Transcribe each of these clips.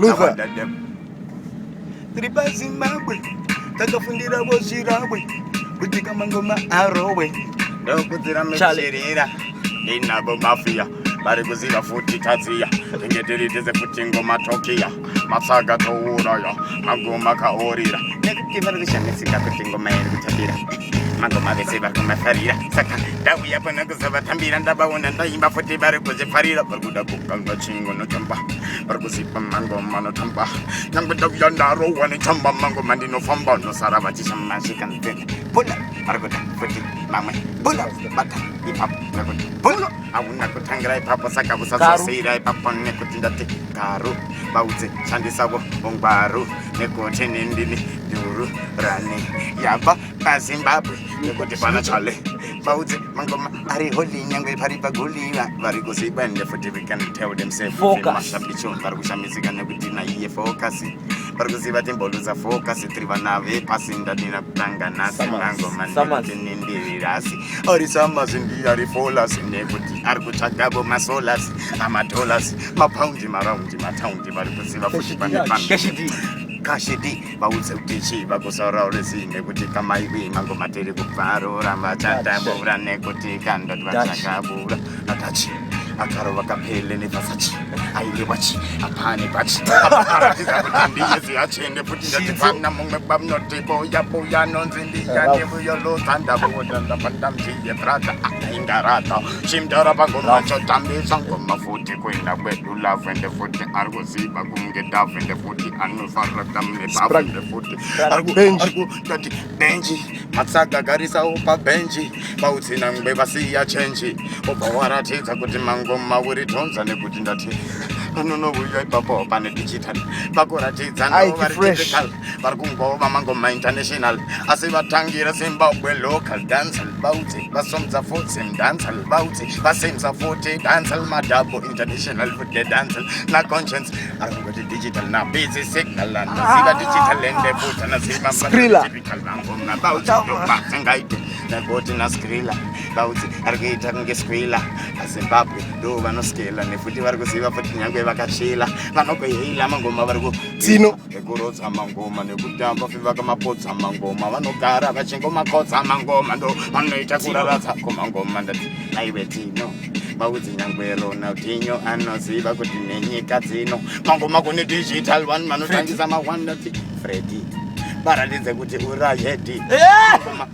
Luther. Tiri pa Zimbabwe, takafundira bozirabwe, kutika mangoma arowe, ndokuzira mechirira, inabo mafia, bari kuziva futi tadziya, tingetiritize futi ngoma tokiya, matsaga touraya, magoma kaorira, nekuti vari kushamitsika kuti ngoma iri kutabira. Mangoma vese vari kumafarira, saka ndauya pano kuzovatambira, ndabaona ndaimba futi vari kuzvifarira, vari kuda kuganga chingo notamba, vari kuzipa mangoma notamba, nyangwe ndauya ndarohwa netamba mangoma ndinofamba nosara vachishamashika nzvene pula, vari kuda futi mamwe pula, bata ipapo nekuti pula, hauna kutangira ipapo saka usazosira ipapo nekuti ndati garu, vaudze shandisavo ungwaru, nekuti nindini duru rani yabva paZimbabwe nekuti pana chale vaudze mangoma ari holi nyangwe pari paguliva vari kuzibande futi we can tell themselves mashabicho vari kushamisika nekuti naiye focus vari kuziva timboluza focus tiri vana vepasi ndadina kutanga nasi mangoma nekuti nindirirasi ari samazi ndi ari folas nekuti ari kutsvagavo masolas amadollars mapaundi maraundi mataundi vari kuziva futi pane kashidi vaudze kuti chiva kusaraurisi nekuti kamaivi mangoma tiri kubvaro ramba chatambura nekuti kandoti vachakabura atachi akarova kapele nevasachi aine wachi apane pachi aparatiza kuti ndiyezi achende futi ndatifana mumwe bamnoti boya nonzi ndiyandevuyolotandavudandapandamjiye brata aingarata chimdara pangoma chotambisa ngoma futi kuenda kwedu lavende futi ari kuziva kunge davende futi anofaradamnepavende futi arikutati benji matsaga garisawo pabenji vaudzi ngwe vasiya chenji obva waratidza kuti mangoma uri tonza nekuti ndati anonovuya ipapo pane digital vakuratidza vari typical vari kungova mangoma international asi vatangira Zimbabwe local dancehall vaudzi vasomza futi dancehall vaudzi vasemza futi dancehall madhabo international futi dancehall na conscience ari kungoti digital na busy signal anoziva digital ende futi anaziva typical mangoma vaudzi ndovatsengaite nekuti naskrila vaudzi ari kuita kunge skwila aZimbabwe ndo vanoskela nefuti vari kuziva futi nyangwe vakachila vanokuhila mangoma vari kutsino ekurodza mangoma nekutamba fivaka mapodza mangoma vanogara vachingomakodza mangoma ndo vanoita kuraradza komangoma ndati naive tino vaudzi nyangwe Ronaldinho anoziva kuti nenyika dzino mangoma kune digital one vanotangisa mawandati Freddy varatidze kuti urayedi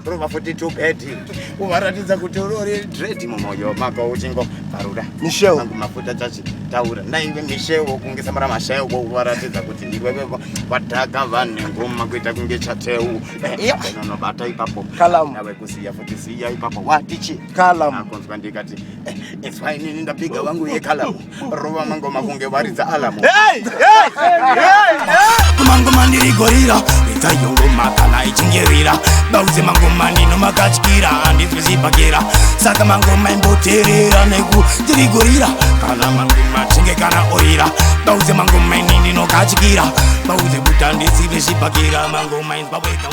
rova futi tubedi uvaratidza kuti urori dredi mumwoyo mako uchingo parura Michelle mafuta chachitaura naive Michelle kungisa mara mashayo uvaratidza kuti iwewe wadhaka vane ngoma kuita kunge chateu nonobata ipapo nawe kusiya futi siya ipapo watichi akonzwa ndikati it's fine ini ndapiga wangu ye kalamu rova mangoma kunge varidza alamu mangoma ndirigorira itayongoma kana ichingerira baudze mangoma ndinomakachikira handizvizibhakira saka mangoma imboterera nekutirigorira kana mangoma chinge kana orira baudze mangoma ini ndinokachikira baudze kuti handizvizibhakira mangoma inzwa wega